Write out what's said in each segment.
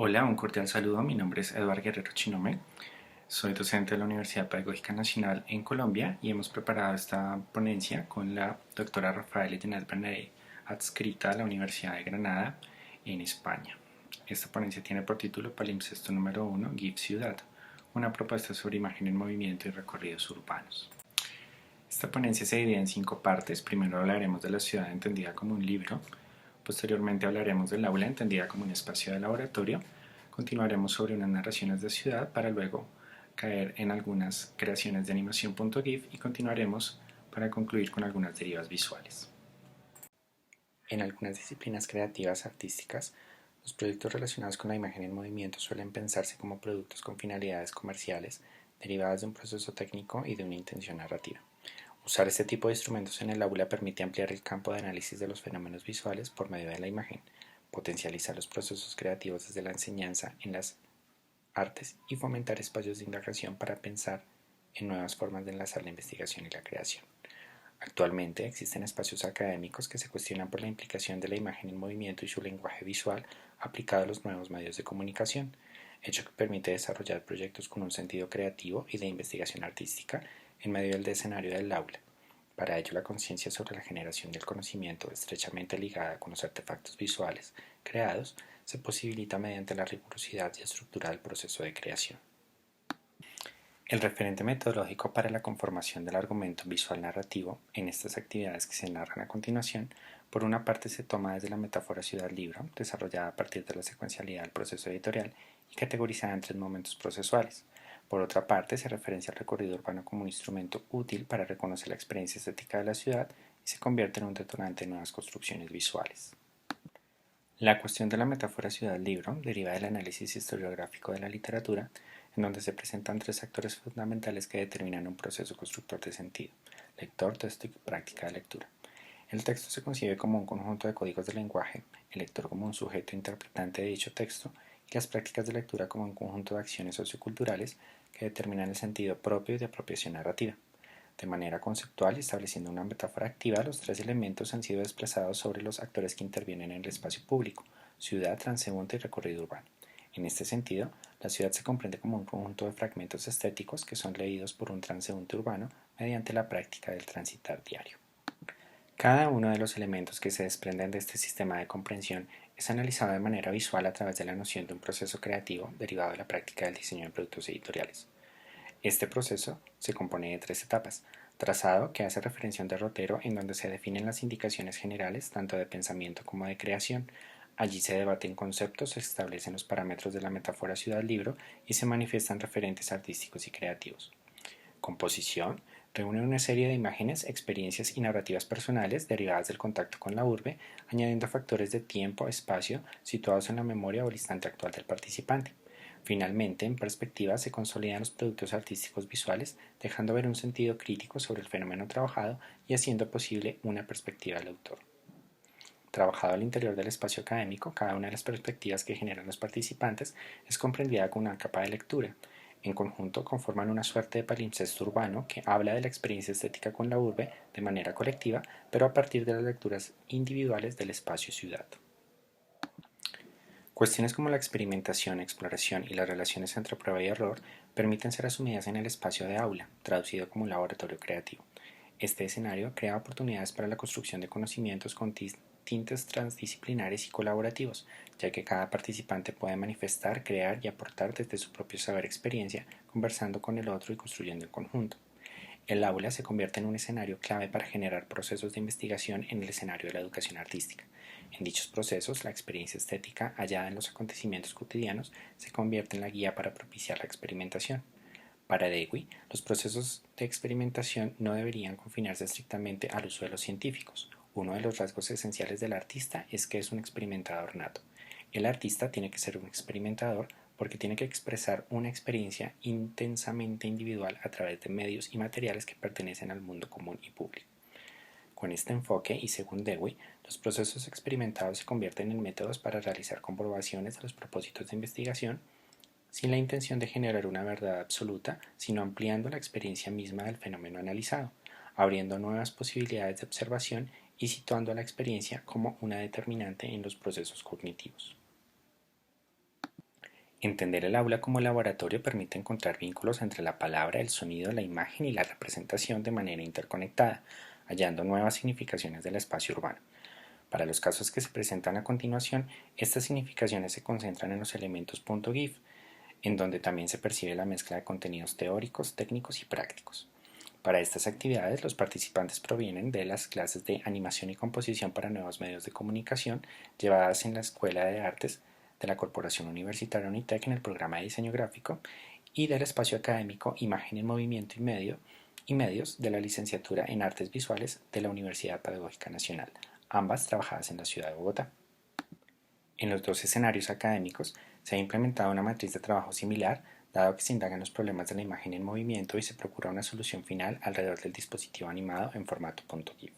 Hola, un cordial saludo. Mi nombre es Eduardo Guerrero Chinome. Soy docente de la Universidad Pedagógica Nacional en Colombia y hemos preparado esta ponencia con la doctora Rafaela Llenas Bernabé, adscrita a la Universidad de Granada en España. Esta ponencia tiene por título Palimpsesto número 1, GIF Ciudad, una propuesta sobre imagen en movimiento y recorridos urbanos. Esta ponencia se divide en 5 partes. Primero hablaremos de la ciudad entendida como un libro. Posteriormente hablaremos del aula entendida como un espacio de laboratorio. Continuaremos sobre unas narraciones de ciudad para luego caer en algunas creaciones de animación.gif y continuaremos para concluir con algunas derivas visuales. En algunas disciplinas creativas artísticas, los proyectos relacionados con la imagen en movimiento suelen pensarse como productos con finalidades comerciales derivadas de un proceso técnico y de una intención narrativa. Usar este tipo de instrumentos en el aula permite ampliar el campo de análisis de los fenómenos visuales por medio de la imagen, potencializar los procesos creativos desde la enseñanza en las artes y fomentar espacios de indagación para pensar en nuevas formas de enlazar la investigación y la creación. Actualmente existen espacios académicos que se cuestionan por la implicación de la imagen en movimiento y su lenguaje visual aplicado a los nuevos medios de comunicación, hecho que permite desarrollar proyectos con un sentido creativo y de investigación artística en medio del escenario del aula. Para ello, la conciencia sobre la generación del conocimiento, estrechamente ligada con los artefactos visuales creados, se posibilita mediante la rigurosidad y estructura del proceso de creación. El referente metodológico para la conformación del argumento visual narrativo en estas actividades que se narran a continuación, por una parte se toma desde la metáfora ciudad-libro, desarrollada a partir de la secuencialidad del proceso editorial y categorizada en 3 momentos procesuales. Por otra parte, se referencia al recorrido urbano como un instrumento útil para reconocer la experiencia estética de la ciudad y se convierte en un detonante de nuevas construcciones visuales. La cuestión de la metáfora ciudad-libro deriva del análisis historiográfico de la literatura, en donde se presentan 3 actores fundamentales que determinan un proceso constructor de sentido: lector, texto y práctica de lectura. El texto se concibe como un conjunto de códigos de lenguaje, el lector como un sujeto interpretante de dicho texto y las prácticas de lectura como un conjunto de acciones socioculturales que determinan el sentido propio y de apropiación narrativa. De manera conceptual y estableciendo una metáfora activa, los 3 elementos han sido desplazados sobre los actores que intervienen en el espacio público: ciudad, transeúnte y recorrido urbano. En este sentido, la ciudad se comprende como un conjunto de fragmentos estéticos que son leídos por un transeúnte urbano mediante la práctica del transitar diario. Cada uno de los elementos que se desprenden de este sistema de comprensión es analizado de manera visual a través de la noción de un proceso creativo derivado de la práctica del diseño de productos editoriales. Este proceso se compone de 3 etapas: trazado, que hace referencia a un derrotero en donde se definen las indicaciones generales tanto de pensamiento como de creación. Allí se debaten conceptos, se establecen los parámetros de la metáfora ciudad-libro y se manifiestan referentes artísticos y creativos. Composición: reúne una serie de imágenes, experiencias y narrativas personales derivadas del contacto con la urbe, añadiendo factores de tiempo, espacio, situados en la memoria o el instante actual del participante. Finalmente, en perspectiva, se consolidan los productos artísticos visuales, dejando ver un sentido crítico sobre el fenómeno trabajado y haciendo posible una perspectiva del autor. Trabajado al interior del espacio académico, cada una de las perspectivas que generan los participantes es comprendida con una capa de lectura. En conjunto conforman una suerte de palimpsesto urbano que habla de la experiencia estética con la urbe de manera colectiva, pero a partir de las lecturas individuales del espacio-ciudad. Cuestiones como la experimentación, exploración y las relaciones entre prueba y error permiten ser asumidas en el espacio de aula, traducido como un laboratorio creativo. Este escenario crea oportunidades para la construcción de conocimientos con tintes transdisciplinares y colaborativos, ya que cada participante puede manifestar, crear y aportar desde su propio saber-experiencia, conversando con el otro y construyendo en conjunto. El aula se convierte en un escenario clave para generar procesos de investigación en el escenario de la educación artística. En dichos procesos, la experiencia estética hallada en los acontecimientos cotidianos se convierte en la guía para propiciar la experimentación. Para Dewey, los procesos de experimentación no deberían confinarse estrictamente al uso de los científicos. Uno de los rasgos esenciales del artista es que es un experimentador nato. El artista tiene que ser un experimentador porque tiene que expresar una experiencia intensamente individual a través de medios y materiales que pertenecen al mundo común y público. Con este enfoque, y según Dewey, los procesos experimentados se convierten en métodos para realizar comprobaciones de los propósitos de investigación, sin la intención de generar una verdad absoluta, sino ampliando la experiencia misma del fenómeno analizado, abriendo nuevas posibilidades de observación y situando a la experiencia como una determinante en los procesos cognitivos. Entender el aula como laboratorio permite encontrar vínculos entre la palabra, el sonido, la imagen y la representación de manera interconectada, hallando nuevas significaciones del espacio urbano. Para los casos que se presentan a continuación, estas significaciones se concentran en los elementos .gif, en donde también se percibe la mezcla de contenidos teóricos, técnicos y prácticos. Para estas actividades, los participantes provienen de las clases de animación y composición para nuevos medios de comunicación llevadas en la Escuela de Artes de la Corporación Universitaria UNITEC en el programa de diseño gráfico y del espacio académico Imagen en Movimiento y Medios de la licenciatura en Artes Visuales de la Universidad Pedagógica Nacional, ambas trabajadas en la ciudad de Bogotá. En los dos escenarios académicos se ha implementado una matriz de trabajo similar, dado que se indagan los problemas de la imagen en movimiento y se procura una solución final alrededor del dispositivo animado en formato .gif.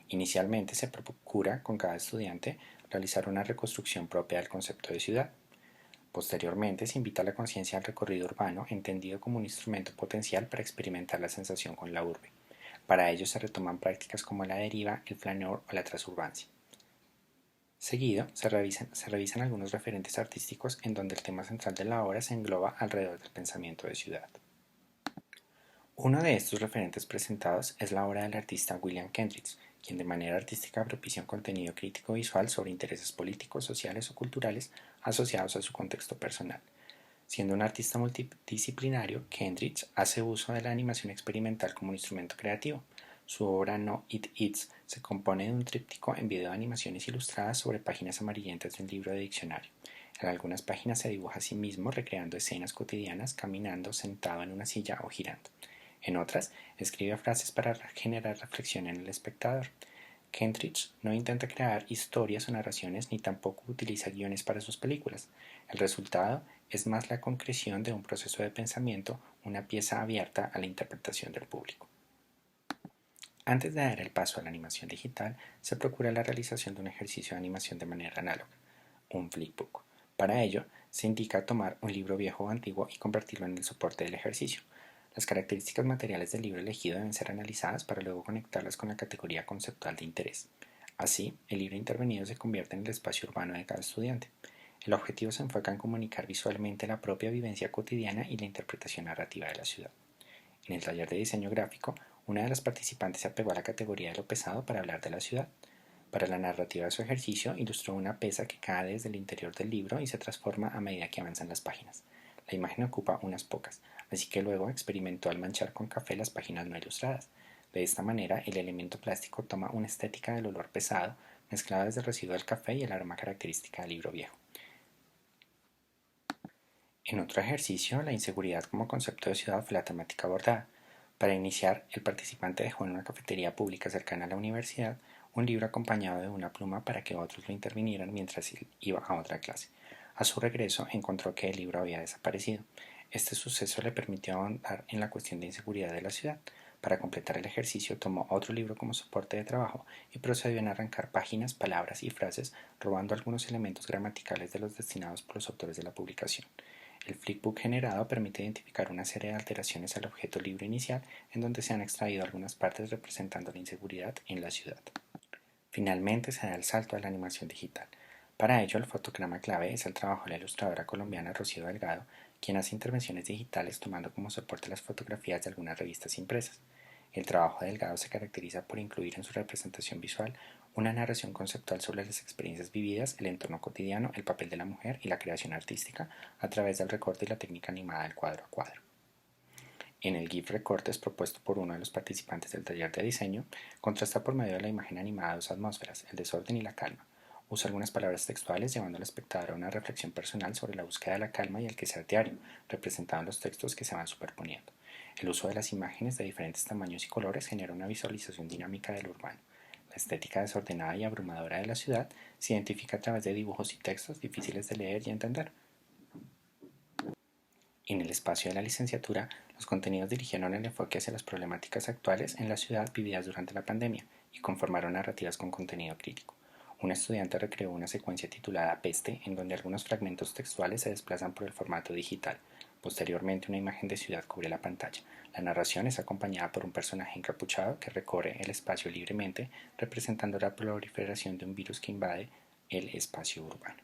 Inicialmente se procura con cada estudiante realizar una reconstrucción propia del concepto de ciudad. Posteriormente se invita a la conciencia al recorrido urbano, entendido como un instrumento potencial para experimentar la sensación con la urbe. Para ello se retoman prácticas como la deriva, el flaneur o la transurbancia. Seguido, se revisan algunos referentes artísticos en donde el tema central de la obra se engloba alrededor del pensamiento de ciudad. Uno de estos referentes presentados es la obra del artista William Kentridge, quien de manera artística propicia un contenido crítico visual sobre intereses políticos, sociales o culturales asociados a su contexto personal. Siendo un artista multidisciplinario, Kentridge hace uso de la animación experimental como un instrumento creativo. Su obra No It Eats se compone de un tríptico en video de animaciones ilustradas sobre páginas amarillentas de un libro de diccionario. En algunas páginas se dibuja a sí mismo recreando escenas cotidianas, caminando, sentado en una silla o girando. En otras, escribe frases para generar reflexión en el espectador. Kentridge no intenta crear historias o narraciones ni tampoco utiliza guiones para sus películas. El resultado es más la concreción de un proceso de pensamiento, una pieza abierta a la interpretación del público. Antes de dar el paso a la animación digital, se procura la realización de un ejercicio de animación de manera análoga, un flipbook. Para ello, se indica tomar un libro viejo o antiguo y convertirlo en el soporte del ejercicio. Las características materiales del libro elegido deben ser analizadas para luego conectarlas con la categoría conceptual de interés. Así, el libro intervenido se convierte en el espacio urbano de cada estudiante. El objetivo se enfoca en comunicar visualmente la propia vivencia cotidiana y la interpretación narrativa de la ciudad. En el taller de diseño gráfico, una de las participantes se apegó a la categoría de lo pesado para hablar de la ciudad. Para la narrativa de su ejercicio, ilustró una pesa que cae desde el interior del libro y se transforma a medida que avanzan las páginas. La imagen ocupa unas pocas, así que luego experimentó al manchar con café las páginas no ilustradas. De esta manera, el elemento plástico toma una estética del olor pesado, mezclada desde el residuo del café y el aroma característica del libro viejo. En otro ejercicio, la inseguridad como concepto de ciudad fue la temática abordada. Para iniciar, el participante dejó en una cafetería pública cercana a la universidad un libro acompañado de una pluma para que otros lo intervinieran mientras él iba a otra clase. A su regreso, encontró que el libro había desaparecido. Este suceso le permitió ahondar en la cuestión de inseguridad de la ciudad. Para completar el ejercicio, tomó otro libro como soporte de trabajo y procedió a arrancar páginas, palabras y frases, robando algunos elementos gramaticales de los destinados por los autores de la publicación. El flipbook generado permite identificar una serie de alteraciones al objeto libro inicial en donde se han extraído algunas partes representando la inseguridad en la ciudad. Finalmente se da el salto a la animación digital. Para ello, el fotograma clave es el trabajo de la ilustradora colombiana Rocío Delgado, quien hace intervenciones digitales tomando como soporte las fotografías de algunas revistas impresas. El trabajo de Delgado se caracteriza por incluir en su representación visual una narración conceptual sobre las experiencias vividas, el entorno cotidiano, el papel de la mujer y la creación artística a través del recorte y la técnica animada del cuadro a cuadro. En el GIF recortes propuesto por uno de los participantes del taller de diseño, contrasta por medio de la imagen animada dos atmósferas, el desorden y la calma. Usa algunas palabras textuales llevando al espectador a una reflexión personal sobre la búsqueda de la calma y el quehacer diario, representado en los textos que se van superponiendo. El uso de las imágenes de diferentes tamaños y colores genera una visualización dinámica del urbano. La estética desordenada y abrumadora de la ciudad se identifica a través de dibujos y textos difíciles de leer y entender. En el espacio de la licenciatura, los contenidos dirigieron el enfoque hacia las problemáticas actuales en la ciudad vividas durante la pandemia y conformaron narrativas con contenido crítico. Un estudiante recreó una secuencia titulada Peste, en donde algunos fragmentos textuales se desplazan por el formato digital. Posteriormente, una imagen de ciudad cubre la pantalla. La narración es acompañada por un personaje encapuchado que recorre el espacio libremente, representando la proliferación de un virus que invade el espacio urbano.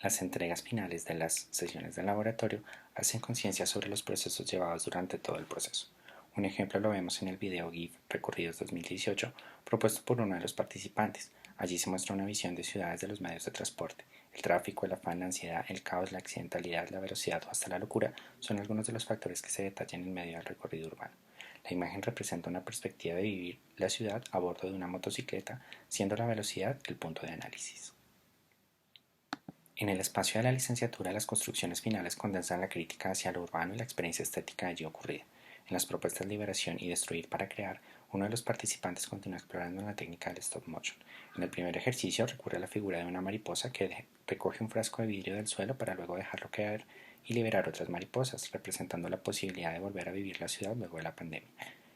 Las entregas finales de las sesiones de laboratorio hacen conciencia sobre los procesos llevados durante todo el proceso. Un ejemplo lo vemos en el video GIF Recorridos 2018 propuesto por uno de los participantes. Allí se muestra una visión de ciudades de los medios de transporte. El tráfico, el afán, la ansiedad, el caos, la accidentalidad, la velocidad o hasta la locura son algunos de los factores que se detallan en medio del recorrido urbano. La imagen representa una perspectiva de vivir la ciudad a bordo de una motocicleta, siendo la velocidad el punto de análisis. En el espacio de la licenciatura, las construcciones finales condensan la crítica hacia lo urbano y la experiencia estética allí ocurrida. En las propuestas Liberación y Destruir para crear, uno de los participantes continúa explorando la técnica del stop motion. En el primer ejercicio recurre a la figura de una mariposa que recoge un frasco de vidrio del suelo para luego dejarlo caer y liberar otras mariposas, representando la posibilidad de volver a vivir la ciudad luego de la pandemia.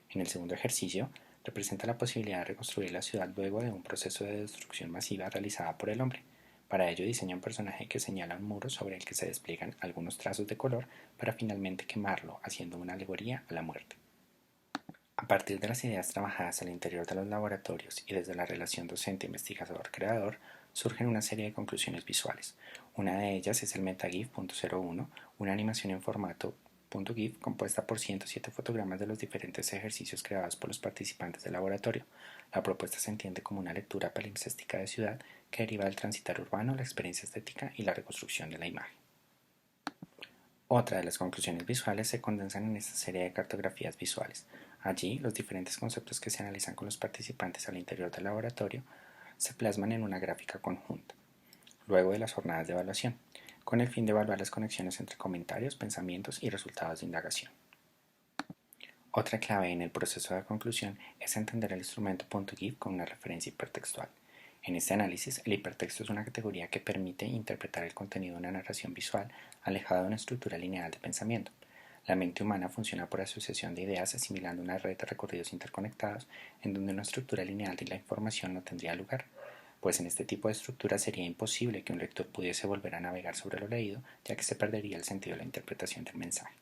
En el segundo ejercicio, representa la posibilidad de reconstruir la ciudad luego de un proceso de destrucción masiva realizada por el hombre. Para ello diseña un personaje que señala un muro sobre el que se despliegan algunos trazos de color para finalmente quemarlo, haciendo una alegoría a la muerte. A partir de las ideas trabajadas al interior de los laboratorios y desde la relación docente-investigador-creador, surgen una serie de conclusiones visuales. Una de ellas es el MetaGIF.01, una animación en formato .gif compuesta por 107 fotogramas de los diferentes ejercicios creados por los participantes del laboratorio. La propuesta se entiende como una lectura palimpséstica de ciudad que deriva del transitar urbano, la experiencia estética y la reconstrucción de la imagen. Otra de las conclusiones visuales se condensan en esta serie de cartografías visuales. Allí, los diferentes conceptos que se analizan con los participantes al interior del laboratorio se plasman en una gráfica conjunta, luego de las jornadas de evaluación, con el fin de evaluar las conexiones entre comentarios, pensamientos y resultados de indagación. Otra clave en el proceso de conclusión es entender el instrumento .gif con una referencia hipertextual. En este análisis, el hipertexto es una categoría que permite interpretar el contenido de una narración visual alejada de una estructura lineal de pensamiento. La mente humana funciona por asociación de ideas asimilando una red de recorridos interconectados en donde una estructura lineal de la información no tendría lugar, pues en este tipo de estructura sería imposible que un lector pudiese volver a navegar sobre lo leído, ya que se perdería el sentido de la interpretación del mensaje.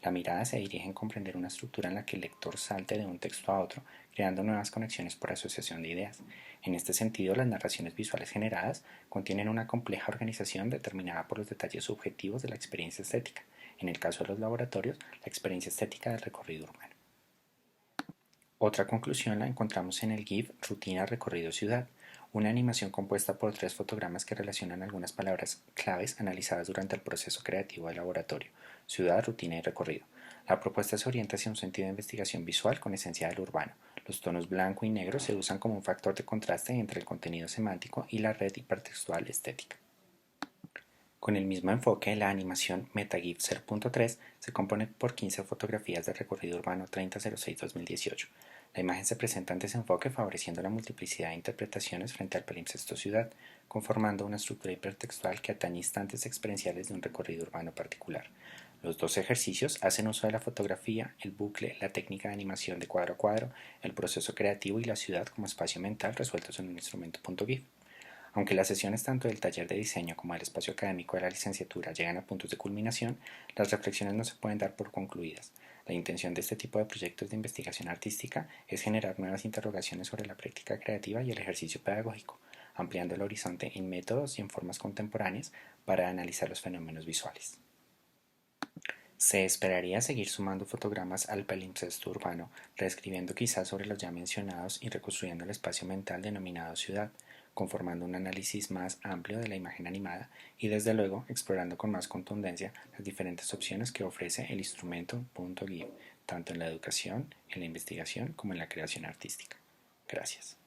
La mirada se dirige en comprender una estructura en la que el lector salte de un texto a otro, creando nuevas conexiones por asociación de ideas. En este sentido, las narraciones visuales generadas contienen una compleja organización determinada por los detalles subjetivos de la experiencia estética, en el caso de los laboratorios, la experiencia estética del recorrido urbano. Otra conclusión la encontramos en el GIF Rutina Recorrido Ciudad, una animación compuesta por 3 fotogramas que relacionan algunas palabras claves analizadas durante el proceso creativo del laboratorio: ciudad, rutina y recorrido. La propuesta se orienta hacia un sentido de investigación visual con esencia del urbano. Los tonos blanco y negro se usan como un factor de contraste entre el contenido semántico y la red hipertextual estética. Con el mismo enfoque, la animación MetaGIF 0.3 se compone por 15 fotografías del recorrido urbano 3006-2018. La imagen se presenta ante ese enfoque favoreciendo la multiplicidad de interpretaciones frente al palimpsesto ciudad, conformando una estructura hipertextual que atañe instantes experienciales de un recorrido urbano particular. Los dos ejercicios hacen uso de la fotografía, el bucle, la técnica de animación de cuadro a cuadro, el proceso creativo y la ciudad como espacio mental resueltos en un instrumento .gif. Aunque las sesiones tanto del taller de diseño como del espacio académico de la licenciatura llegan a puntos de culminación, las reflexiones no se pueden dar por concluidas. La intención de este tipo de proyectos de investigación artística es generar nuevas interrogaciones sobre la práctica creativa y el ejercicio pedagógico, ampliando el horizonte en métodos y en formas contemporáneas para analizar los fenómenos visuales. Se esperaría seguir sumando fotogramas al palimpsesto urbano, reescribiendo quizás sobre los ya mencionados y reconstruyendo el espacio mental denominado ciudad, conformando un análisis más amplio de la imagen animada y desde luego explorando con más contundencia las diferentes opciones que ofrece el instrumento .gif, tanto en la educación, en la investigación como en la creación artística. Gracias.